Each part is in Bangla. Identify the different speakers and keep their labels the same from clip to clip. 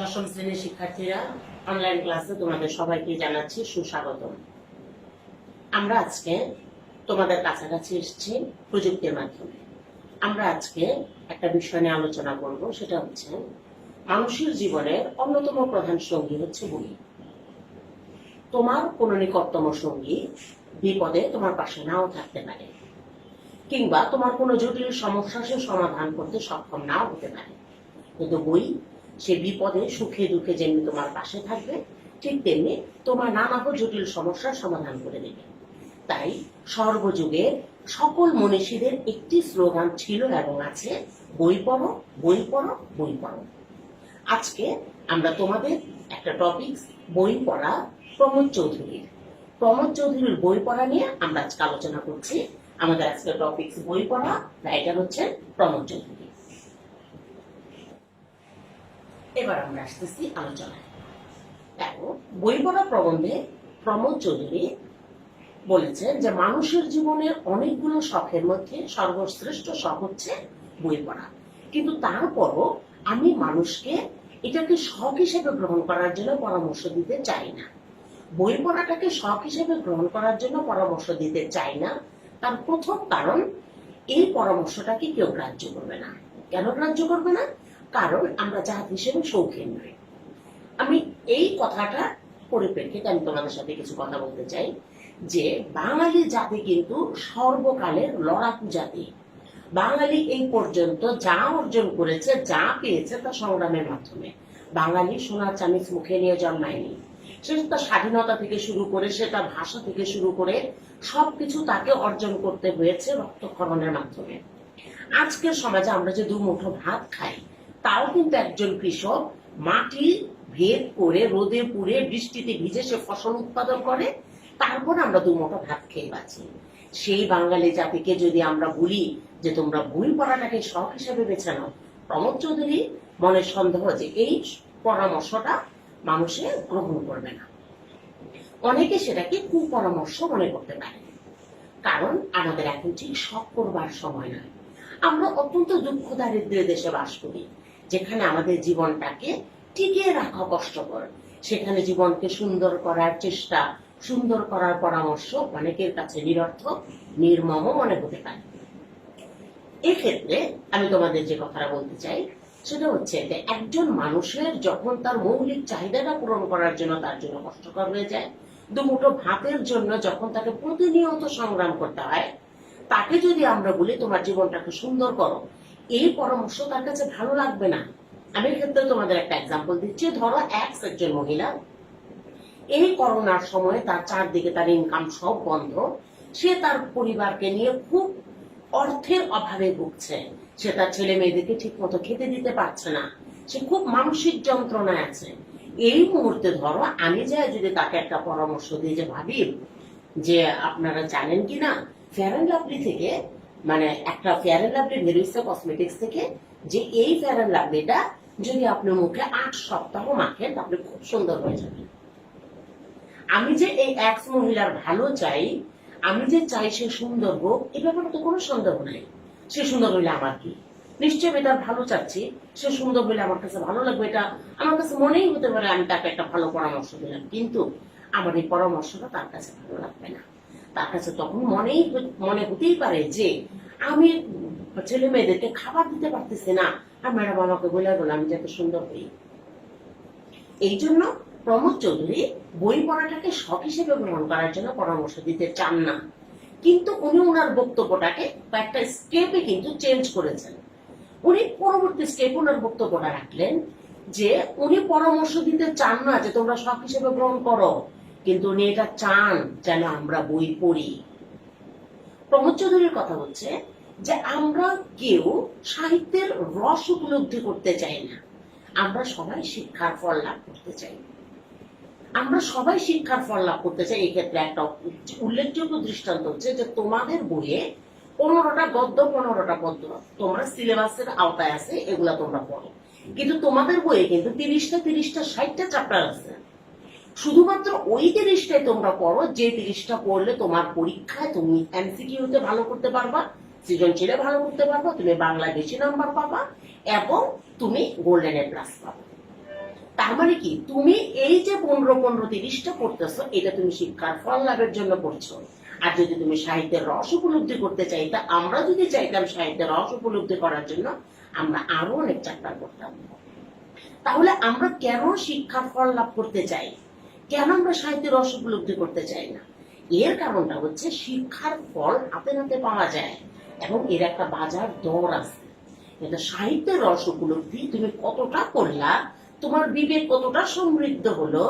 Speaker 1: দশম শ্রেণীর শিক্ষার্থীরা, অনলাইন ক্লাসে তোমাদের সবাইকে জানাচ্ছি সুস্বাগতম। আমরা আজকে তোমাদের কাছাকাছি এসেছি প্রযুক্তির মাধ্যমে। আমরা আজকে একটা বিষয় নিয়ে আলোচনা করব, সেটা হচ্ছে মানুষের জীবনের অন্যতম প্রধান সঙ্গী হচ্ছে বই। তোমার কোনো নিকটতম সঙ্গী বিপদে তোমার পাশে নাও থাকতে পারে, কিংবা তোমার কোনো জটিল সমস্যা সে সমাধান করতে সক্ষম নাও হতে পারে, কিন্তু বই সে বিপদে সুখে দুঃখে যেমনি তোমার পাশে থাকবে, ঠিক তেমনি তোমার নানা জটিল সমস্যার সমাধান করে দেবে। তাই সর্বযুগে সকল মনীষীদের একটি স্লোগান ছিল এবং আছে, বই পড়ো, বই পড়ো, বই পড়ো। আজকে আমরা তোমাদের একটা টপিক, বই পড়া প্রমোদ চৌধুরীর। প্রমোদ চৌধুরীর বই পড়া নিয়ে আমরা আজকে আলোচনা করছি। আমাদের আজকে টপিক বই পড়া, রাইটার হচ্ছেন প্রমোদ চৌধুরী। এবার আমরা আসতেছি আলোচনায়। দেখো, বই পড়া প্রবন্ধে প্রমোদ চৌধুরী বলেছেন যে মানুষের জীবনের অনেকগুলো শখের মধ্যে সর্বশ্রেষ্ঠ শখ হচ্ছে বই পড়া, কিন্তু তারপরও আমি মানুষকে এটাকে শখ হিসেবে গ্রহণ করার জন্য পরামর্শ দিতে চাই না। বই পড়াটাকে শখ হিসেবে গ্রহণ করার জন্য পরামর্শ দিতে চাই না। তার প্রথম কারণ, এই পরামর্শটাকে কেউ গ্রাহ্য করবে না। কেন গ্রাহ্য করবে না? কারণ আমরা জাত হিসেবে শৌখিন নই। আমি এই কথাটা পরিপ্রেক্ষিতে আমি তোমাদের সাথে কিছু কথা বলতে চাই যে বাঙালি জাতি কিন্তু সর্বকালের লড়াকু জাতি। বাঙালি এই পর্যন্ত যা অর্জন করেছে, যা পেয়েছে, তা সংগ্রামের মাধ্যমে। বাঙালি সোনার চামিচ মুখে নিয়ে জন্মায়নি। সে তার স্বাধীনতা থেকে শুরু করে, সে তার ভাষা থেকে শুরু করে সবকিছু তাকে অর্জন করতে হয়েছে রক্তক্ষরণের মাধ্যমে। আজকের সমাজে আমরা যে দুমুঠো ভাত খাই, তাও কিন্তু একজন কৃষক মাটি ভেদ করে, রোদে পুড়ে, বৃষ্টিতে ভিজে সে ফসল উৎপাদন করে, তারপর আমরা দুমুঠো ভাত খেয়ে বাঁচি। সেই বাঙালি জাতিকে যদি আমরা বলি যে তোমরা বই পড়াটাকে শখ হিসেবে বেছে নাও, প্রমোদ চৌধুরী মনে সন্দেহ যে এই পরামর্শটা মানুষে গ্রহণ করবে না। অনেকে সেটাকে কুপরামর্শ মনে করতে পারে, কারণ আমাদের এখন ঠিক শখ করবার সময় নয়। আমরা অত্যন্ত দুঃখ দারিদ্র্যের দেশে বাস করি, যেখানে আমাদের জীবনটাকে টিকিয়ে রাখা কষ্টকর। সেখানে জীবনকে সুন্দর করার চেষ্টা, সুন্দর করার পরামর্শ অনেকের কাছে নিরর্থক, নির্মম মনে হতে পারে। এক্ষেত্রে আমি তোমাদের যে কথাটা বলতে চাই সেটা হচ্ছে যে একজন মানুষের যখন তার মৌলিক চাহিদাটা পূরণ করার জন্য তার জন্য কষ্টকর হয়ে যায়, দুমুঠো ভাতের জন্য যখন তাকে প্রতিনিয়ত সংগ্রাম করতে হয়, তাকে যদি আমরা বলি তোমার জীবনটাকে সুন্দর করো, এই পরামর্শ তার কাছে ভালো লাগবে না। আমি এক্ষেত্রে তোমাদের একটা এক্সাম্পল দিচ্ছি। ধরো একজন মহিলা, এই করোনার সময় তার চারদিকে তার ইনকাম সব বন্ধ, সে তার পরিবারকে নিয়ে খুব অর্থের অভাবে ভুগছে। সে তার ছেলে মেয়েদেরকে ঠিক মতো খেতে দিতে পারছে না, সে খুব মানসিক যন্ত্রণায় আছে। এই মুহূর্তে ধরো আমি যাই যদি তাকে একটা পরামর্শ দিই যে ভাবি, যে আপনারা জানেন কিনা ফেয়ার অ্যান্ড লাভলি থেকে, মানে একটা ফেয়ার অ্যান্ড লাভলি বেরিয়েছে কসমেটিক্স থেকে, যে এই ফেয়ার অ্যান্ড লাভলিটা যদি আপনি মুখে 8 সপ্তাহ মাখেন তাহলে খুব সুন্দর হয়ে যাবে। আমি যে এই এক্স মহিলার ভালো চাই, আমি যে চাই সে সুন্দর হোক, এ ব্যাপারে তো কোনো সন্দেহ নাই। সে সুন্দর হইলে আমার কি, নিশ্চয়ই আমি তার ভালো চাচ্ছি, সে সুন্দর হইলে আমার কাছে ভালো লাগবে, এটা আমার কাছে মনেই হতে পারে আমি তাকে একটা ভালো পরামর্শ দিলাম। কিন্তু আমার এই পরামর্শটা তার কাছে ভালো লাগবে না। তার কাছে তখন মনে হতেই পারে যে আমি ছেলে মেয়েদেরকে খাবার দিতে পারতেছি না, আর ম্যাডাম আমাকে বলে গেল আমি যাতে সুন্দর হই। এই জন্য প্রমোদ চৌধুরী বই পড়াটাকে শখ হিসেবে গ্রহণ করার জন্য পরামর্শ দিতে চান না, কিন্তু উনি ওনার বক্তব্যটাকে কয়েকটা স্টেপে কিন্তু চেঞ্জ করেছেন। উনি পরবর্তী স্টেপ ওনার বক্তব্যটা রাখলেন যে উনি পরামর্শ দিতে চান না যে তোমরা শখ হিসেবে গ্রহণ করো, কিন্তু উনি এটা চান যেন আমরা বই পড়ি। প্রমোদ চৌধুরীর কথা হচ্ছে যে আমরা কেউ সাহিত্যের রস উপলব্ধি করতে চাই না, আমরা সবাই শিক্ষার ফল লাভ করতে চাই। আমরা সবাই শিক্ষার ফল লাভ করতে চাই। এই ক্ষেত্রে একটা উল্লেখযোগ্য দৃষ্টান্ত হচ্ছে যে তোমাদের বইয়ে 15টা গদ্য, 15টা পদ্য তোমরা সিলেবাসের আওতায় আছে, এগুলা তোমরা পড়ো, কিন্তু তোমাদের বইয়ে কিন্তু 30টা 60টা চ্যাপ্টার আছে। শুধুমাত্র ওই 30টাই তোমরা পড়ো, যে 30টা পড়লে তোমার পরীক্ষায় তুমি এমসিকিউতে ভালো করতে পারবা, সৃজনশীলে ভালো করতে পারবা, তুমি বাংলায় বেশি নাম্বার পাবা এবং তুমি গোল্ডেন এ প্লাস পাবা। তার মানে কি, তুমি এই যে 15-15-30টা পড়তেছো, এটা তুমি শিক্ষার ফল লাভের জন্য পড়ছো। আর যদি তুমি সাহিত্যের রস উপলব্ধি করতে চাইতা, আমরা যদি চাইতাম সাহিত্যের রস উপলব্ধি করার জন্য, আমরা আরো অনেক চ্যাপ্টার পড়তাম। তাহলে আমরা কেন শিক্ষার ফল লাভ করতে চাই, কেন আমরা সাহিত্যের রস উপলব্ধি করতে চাই না? এর কারণটা হচ্ছে শিক্ষার ফল হাতে নাতে পাওয়া যায় এবং এর একটা বাজার দর আছে। কিন্তু সাহিত্যের রস উপলব্ধি তুমি কতটা করলা, তোমার বিবেক কতটা সমৃদ্ধ হলো,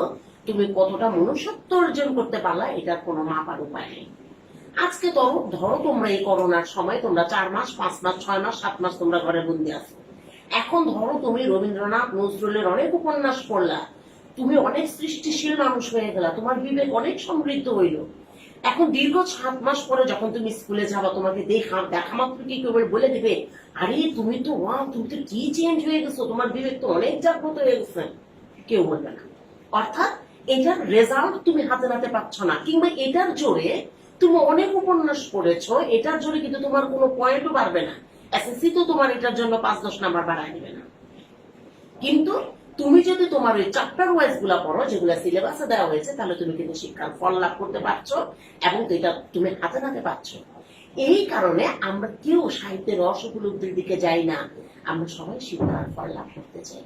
Speaker 1: তুমি কতটা মনুষ্যত্ব অর্জন করতে পারলা, এটার কোনো মাপার উপায় নেই। আজকে ধরো তোমরা এই করোনার সময় তোমরা 4 মাস 5 মাস 6 মাস 7 মাস তোমরা ঘরে বন্দি আছো। এখন ধরো তুমি রবীন্দ্রনাথ নজরুলের অনেক উপন্যাস পড়লা, তুমি অনেক সৃষ্টিশীল মানুষ হয়ে গেলা, তোমার বিবেক অনেক সমৃদ্ধ হইল। এখন দীর্ঘ 7 মাস পরে যখন তুমি স্কুলে যাবা, তোমাকে দেখা মাত্র কি কেউ বলে দিবে, আরে তুমি তো তুমি তো কি চেঞ্জ হয়ে গেছো, তোমার বিবেক তো অনেক জাগ্রত হয়ে গেছে? কেউ বলবে না। অর্থাৎ এটার রেজাল্ট তুমি হাতে নাতে পাচ্ছ না, কিংবা এটার জোরে তুমি অনেক উপন্যাস পড়েছো, এটার জোরে কিন্তু তোমার কোনো পয়েন্টও বাড়বে না। এসএসসি তো তোমার এটার জন্য 5-10 নাম্বার বাড়ায় দিবে না। কিন্তু তুমি যদি তোমার ওই চ্যাপ্টার ওয়াইজ গুলা পড়ো, যেগুলো সিলেবাসে দেওয়া হয়েছে, তাহলে তুমি কিন্তু শিক্ষার ফল লাভ করতে পারছো এবং এটা তুমি হাতে নাতে পাচ্ছ। এই কারণে আমরা কেউ সাহিত্যের রস উপলব্ধির দিকে যাই না, আমরা সবাই শিক্ষার ফল লাভ করতে চাই।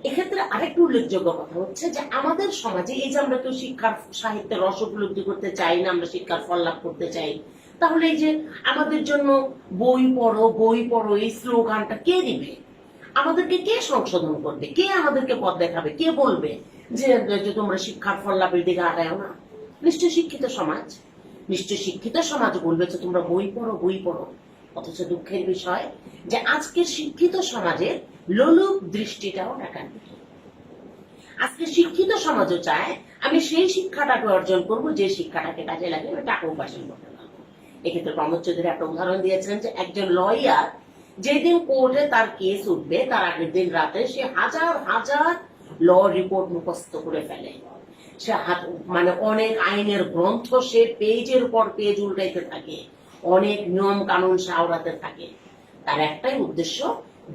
Speaker 1: এক্ষেত্রে আরেকটু উল্লেখযোগ্য কথা হচ্ছে যে আমাদের সমাজে এই যে আমরা কেউ শিক্ষার সাহিত্যের রস উপলব্ধি করতে চাই না, আমরা শিক্ষার ফল লাভ করতে চাই, তাহলে এই যে আমাদের জন্য বই পড়ো এই স্লোগানটা কে দিবে? আমাদেরকে কে সংশোধন করবে, কে আমাদেরকে পথ দেখাবে, কে বলবে যে তোমরা শিক্ষার ফল লাভের দিকে আগাও না? নিশ্চয় শিক্ষিত সমাজ। নিশ্চয় শিক্ষিত সমাজ বলবে যে তোমরা বই পড়ো। অথচ দুঃখের বিষয় যে আজকের শিক্ষিত সমাজের লোলুপ দৃষ্টিটাও একান্বিত। আজকে শিক্ষিত সমাজও চায় আমি সেই শিক্ষাটাকে অর্জন করব যে শিক্ষাটাকে কাজে লাগিয়ে আমি টাকা উপার্জন করতে পারবো। এক্ষেত্রে প্রমোদ চৌধুরী একটা উদাহরণ দিয়েছিলেন যে একজন লয়ার যেদিন কোর্টে তার কেস উঠবে, তার আগের দিন রাতে সে হাজার হাজার ল রিপোর্ট মুখস্থ করে ফেলে। সে মানে অনেক আইনের গ্রন্থ সে পেজের পর পেজ উল্টাইতে থাকে, অনেক নিয়ম কানুন সে আওড়াতে থাকে। তার একটাই উদ্দেশ্য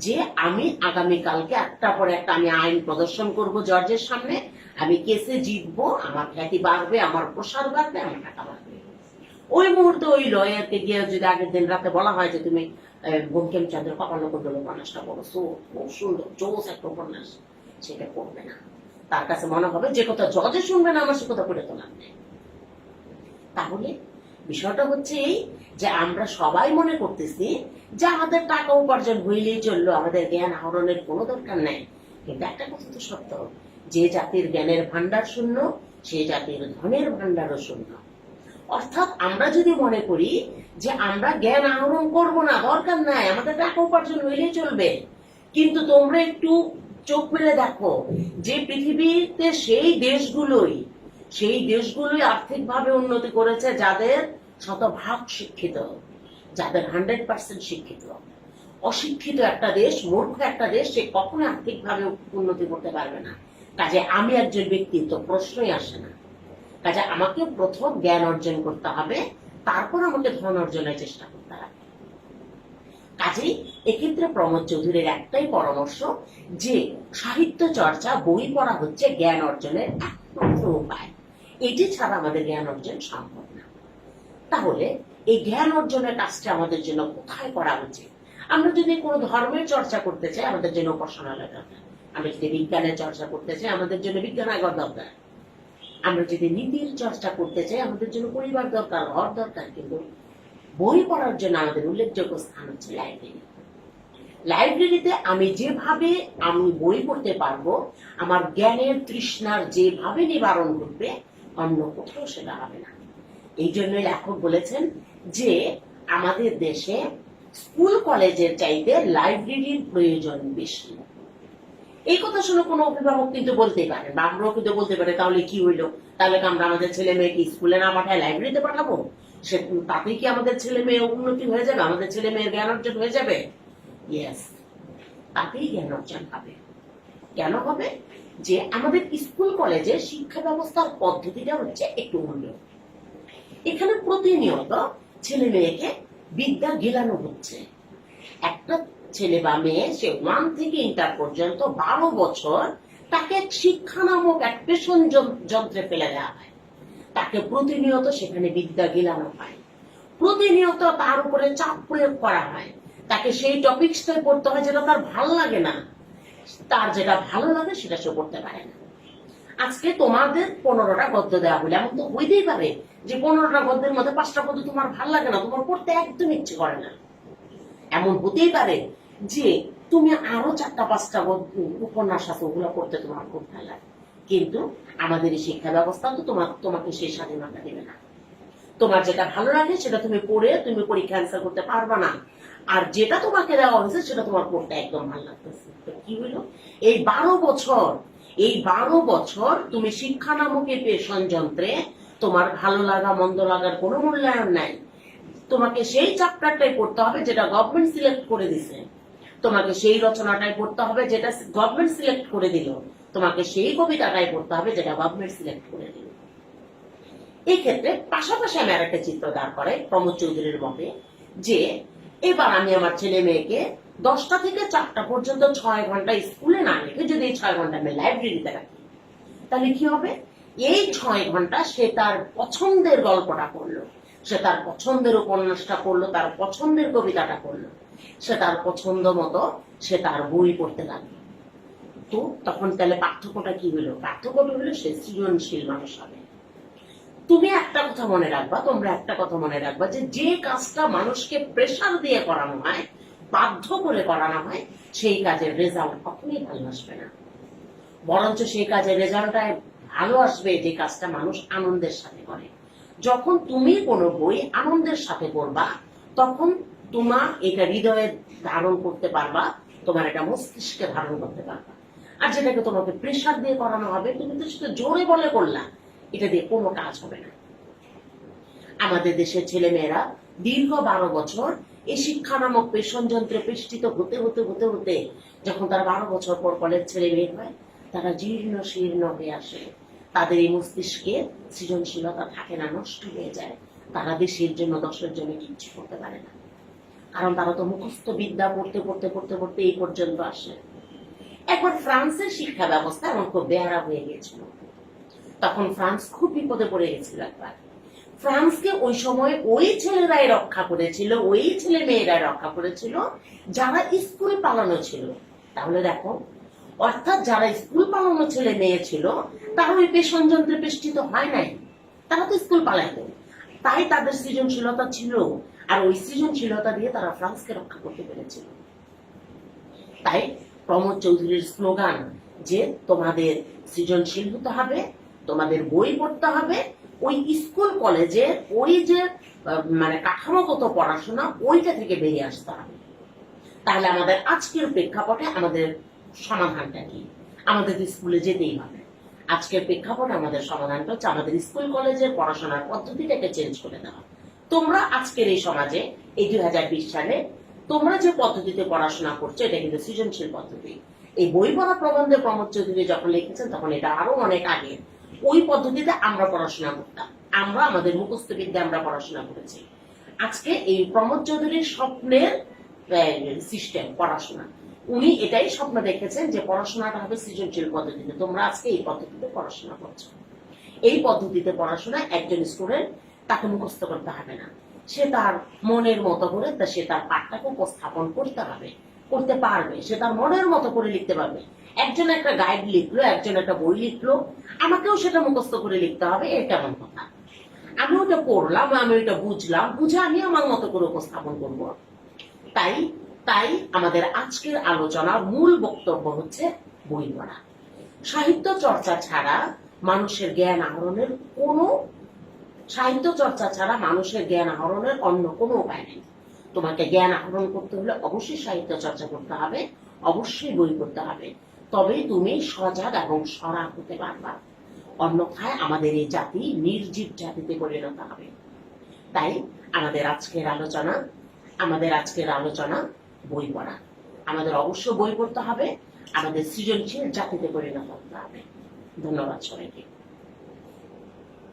Speaker 1: যে আমি আগামীকালকে একটার পর একটা আমি আইন প্রদর্শন করব জজের সামনে, আমি কেসে জিতবো, আমার খ্যাতি বাড়বে, আমার প্রসার বাড়বে, আমার টাকা বাড়বে। ওই মুহূর্তে ওই লয়ারকে গিয়ে যদি আগের দিন রাতে বলা হয় যে তুমি বঙ্কিমচন্দ্র কপালকুণ্ডল উপন্যাসটা পড়ছো, খুব সুন্দর জোস একটা উপন্যাস, সেটা পড়বে না। তার কাছে মনে হবে যে কথা জজে শুনবে না আমার সে কথা পড়ে তো লাভ নেই। তাহলে বিষয়টা হচ্ছে এই যে আমরা সবাই মনে করতেছি যে আমাদের টাকা উপার্জন হইলেই চললো, আমাদের জ্ঞান আহরণের কোনো দরকার নেই। কিন্তু একটা কথা তো সত্য, যে জাতির জ্ঞানের ভান্ডার শূন্য, সে জাতির ধনের ভান্ডারও শূন্য। অর্থাৎ আমরা যদি মনে করি যে আমরা জ্ঞান আহরণ করব না, দরকার নাই, আমাদের টাকা উপার্জন হইলেই চলবে, কিন্তু তোমরা একটু চোখ মেলে দেখো যে পৃথিবীতে সেই দেশগুলোই আর্থিকভাবে উন্নতি করেছে যাদের শতভাগ শিক্ষিত, যাদের 100% শিক্ষিত। অশিক্ষিত একটা দেশ, মূর্খ একটা দেশ, সে কখনো আর্থিকভাবে উন্নতি করতে পারবে না। কাজে আমি একজন ব্যক্তি তো প্রশ্নই আসে না। কাজে আমাকে প্রথম জ্ঞান অর্জন করতে হবে, তারপর আমাকে ধন অর্জনের চেষ্টা করতে হবে। কাজেই এক্ষেত্রে প্রমোদ চৌধুরীর একটাই পরামর্শ যে সাহিত্য চর্চা, বই পড়া হচ্ছে জ্ঞান অর্জনের একমাত্র উপায়। এটি ছাড়া আমাদের জ্ঞান অর্জন সম্ভব না। তাহলে এই জ্ঞান অর্জনের কাজটা আমাদের জন্য কোথায় করা উচিত? আমরা যদি কোনো ধর্মের চর্চা করতে চাই, আমাদের জন্য উপাসনালয় দরকার। আমরা যদি বিজ্ঞানের চর্চা করতে চাই, আমাদের জন্য বিজ্ঞানাগার দরকার। আমরা যদি নীতির চর্চা করতে চাই, আমাদের জন্য পরিবার দরকার, ঘর দরকার। কিন্তু বই পড়ার জন্য আমাদের উল্লেখযোগ্য স্থান হচ্ছে লাইব্রেরি। লাইব্রেরিতে আমি যেভাবে আমি বই পড়তে পারবো, আমার জ্ঞানের তৃষ্ণার যেভাবে নিবারণ ঘটবে, অন্য কোথাও সেটা হবে না। এই জন্য লেখক বলেছেন যে আমাদের দেশে স্কুল কলেজের চাইতে লাইব্রেরির প্রয়োজন বেশি। এই কথা শুনে কোনো অভিভাবক কিন্তু বলতেই পারেন, বা আমরাও কিন্তু বলতে পারে তাহলে কি হইলো, তাহলে আমরা আমাদের ছেলে মেয়েকে স্কুলে না পাঠায় লাইব্রেরিতে পাঠাবো, সে তাতেই কি আমাদের ছেলে মেয়ে উন্নতি হয়ে যাবে, আমাদের ছেলে মেয়ের জ্ঞান অর্জন হয়ে যাবে? ইয়েস, তাতেই জ্ঞান অর্জন হবে। কেন হবে? যে আমাদের স্কুল কলেজে শিক্ষা ব্যবস্থার পদ্ধতিটা হচ্ছে একটু অন্য। এখানে প্রতিনিয়ত ছেলে মেয়েকে বিদ্যা গেলানো হচ্ছে। একটা ছেলে বা মেয়ে, সে 1 থেকে ইন্টার পর্যন্ত 12 বছর তাকে শিক্ষা নামক এক পেষণ যন্ত্রে ফেলে দেওয়া হয়। তাকে প্রতিনিয়ত সেখানে বিদ্যা গিলানো হয়, প্রতিনিয়ত তার উপরে চাপ প্রয়োগ করা হয়। তাকে সেই টপিকসটাই পড়তে হয় যেটা তার ভালো লাগে না, তার যেটা ভালো লাগে সেটা সে পড়তে পারে না। আজকে তোমাদের 15টা গদ্য দেওয়া হলে এমন তো হইতেই পারে যে 15টা গদ্যের মধ্যে 5টা গদ্য তোমার ভালো লাগে না, তোমার পড়তে একদম ইচ্ছে করে না। এমন হতেই পারে যে তুমি আরো 4টা 5টা উপন্যাস আছে, ওগুলো পড়তে তোমার খুব ভালো লাগে, কিন্তু আমাদের এই শিক্ষা ব্যবস্থা তো তোমাকে সেই স্বাধীনতা দেবে না। তোমার যেটা ভালো লাগে সেটা তুমি পড়ে তুমি পরীক্ষা অ্যান্সার করতে পারবা না, আর যেটা তোমাকে দেওয়া হয়েছে সেটা তোমার পড়তে একদম ভালো লাগতেছে। কি হইলো? এই 12 বছর তুমি শিক্ষা নামক এই পেষণ যন্ত্রে তোমার ভালো লাগা মন্দ লাগার কোনো মূল্যায়ন নাই। তোমাকে সেই চ্যাপ্টারটাই পড়তে হবে যেটা গভর্নমেন্ট সিলেক্ট করে দিছে, তোমাকে সেই রচনাটাই পড়তে হবে যেটা গভর্নমেন্ট সিলেক্ট করে দিল, তোমাকে সেই কবিতাটাই পড়তে হবে যেটা গভর্নমেন্ট সিলেক্ট করে দিল। এই ক্ষেত্রে পাশাপাশি আমি আর একটা চিত্র দাঁড় করে প্রমোদ চৌধুরীর মতে, যে এবার আমি আমার ছেলে মেয়েকে 10টা থেকে 4টা পর্যন্ত 6 ঘন্টা স্কুলে না রেখে যদি 6 ঘন্টা আমি লাইব্রেরিতে রাখি, তাহলে কি হবে? এই 6 ঘন্টা সে তার পছন্দের গল্পটা পড়লো, সে তার পছন্দের উপন্যাসটা পড়লো, তার পছন্দের কবিতাটা পড়লো, সে তার পছন্দ মতো সে তার বই পড়তে লাগলো। তো তখন তাহলে পার্থক্যটা কি হলো? পার্থক্যটা হলো সে সৃজনশীল মানুষ হবে। তুমি একটা কথা মনে রাখবা, তোমরা একটা কথা মনে রাখবা, যে কাজটা মানুষকে প্রেসার দিয়ে করানো হয়, বাধ্য করে করানো হয়, সেই কাজের রেজাল্ট কখনোই ভালো আসবে না। বরঞ্চ সেই কাজের রেজাল্টটাই ভালো আসবে যে কাজটা মানুষ আনন্দের সাথে করে। যখন তুমি কোনো বই আনন্দের সাথে পড়বা, তখন তোমার এটা হৃদয়ে ধারণ করতে পারবা, তোমার এটা মস্তিষ্কে ধারণ করতে পারবা। আর যেটাকে তোমাকে প্রেসার দিয়ে করানো হবে, তুমি তো সেটা জোরে বলে করলা, এটা দিয়ে কোনো কাজ হবে না। আমাদের দেশের ছেলে মেয়েরা দীর্ঘ 12 বছর এই শিক্ষা নামক পেষণ যন্ত্রে পেষ্টিত হতে হতে হতে হতে যখন তারা 12 বছর পর কলেজ ছেড়ে বের হয়, তারা জীর্ণ শীর্ণ হয়ে আসে। তাদের এই মস্তিষ্কে সৃজনশীলতা থাকে না, নষ্ট হয়ে যায়। তারা দেশের জন্য দশের জন্য কিচ্ছু করতে পারে না, কারণ তারা তো মুখস্থ বিদ্যা পড়তে পড়তে পড়তে পড়তে এই পর্যন্ত আসে। একবার ফ্রান্সের শিক্ষা ব্যবস্থা এমন খুব বেহারা হয়ে গিয়েছিল, তখন ফ্রান্স খুব বিপদে পড়ে গেছিল। একবার ফ্রান্সকে ওই সময় ওই ছেলেরাই রক্ষা করেছিল, ওই ছেলে মেয়েরাই রক্ষা করেছিল যারা স্কুল পালানো ছিল। তাহলে দেখো, অর্থাৎ যারা স্কুল পালানো ছেলে মেয়ে ছিল তারা ওই পেষণ যন্ত্রে পেষ্টিত হয় নাই, তারা তো স্কুল পালাইতো, তাই তাদের সৃজনশীলতা ছিল, আর ওই সৃজনশীলতা দিয়ে তারা ফ্রান্সকে রক্ষা করতে পেরেছিল। তাই প্রমোদ চৌধুরীর স্লোগান যে তোমাদের সৃজনশীল হতে হবে, তোমাদের বই পড়তে হবে, ওই স্কুল কলেজে ওই যে মানে কাঠামোগত পড়াশোনা ওইটা থেকে বেরিয়ে আসতে হবে। তাহলে আমাদের আজকের প্রেক্ষাপটে আমাদের সমাধানটা কি? আমাদের স্কুলে যেতেই হবে। আজকের প্রেক্ষাপটে আমাদের সমাধানটা হচ্ছে আমাদের স্কুল কলেজের পড়াশোনার পদ্ধতিটাকে চেঞ্জ করে দেওয়া। তোমরা আজকের এই সমাজে এই 2020 সালে তোমরা যে পদ্ধতিতে পড়াশোনা করছো এটা কিন্তু সৃজনশীল পদ্ধতি। এই বই পড়া প্রবন্ধে প্রমোদ চৌধুরী যখন লিখেছেন তখন এটা আরো অনেক আগে। ওই পদ্ধতিতে আমরা পড়াশোনা করতাম, আমরা আমাদের মুখস্থ বিদ্যা আমরা পড়াশোনা করেছি। আজকে এই প্রমোদ চৌধুরীর স্বপ্নের সিস্টেম পড়াশোনা, উনি এটাই স্বপ্ন দেখেছেন যে পড়াশোনাটা হবে সৃজনশীল পদ্ধতিতে। তোমরা আজকে এই পদ্ধতিতে পড়াশোনা করছো। এই পদ্ধতিতে পড়াশোনা একজন স্টুডেন্ট তাকে মুখস্থ করতে হবে না, সে তার মনের মতো করে সে তার পাঠটাকে উপস্থাপন করতে হবে, করতে পারবে, সে তার মনের মতো করে লিখতে পারবে। একজন একটা গাইড লিখলো, একজন একটা বই লিখলো, আমাকেও সেটা মুখস্থ করে লিখতে হবে, এর কেমন কথা? আমি ওটা পড়লাম, আমি ওটা বুঝলাম, বুঝে আমি আমার মতো করে উপস্থাপন করবো। তাই তাই আমাদের আজকের আলোচনার মূল বক্তব্য হচ্ছে বই পড়া। সাহিত্য চর্চা ছাড়া মানুষের জ্ঞান আহরণের অন্য কোনো উপায় নেই। তোমাকে জ্ঞান আহরণ করতে হলে অবশ্যই সাহিত্য চর্চা করতে হবে, অবশ্যই বই পড়তে হবে, তবেই তুমি সজাগ এবং সরাগ হতে পারবা। অন্যথায় আমাদের এই জাতি নির্জীব জাতিতে পরিণত হবে। তাই আমাদের আজকের আলোচনা বই পড়া। আমাদের অবশ্য বই পড়তে হবে, আমাদের সৃজনশীল জাতিতে পরিণত হতে হবে। ধন্যবাদ সবাইকে।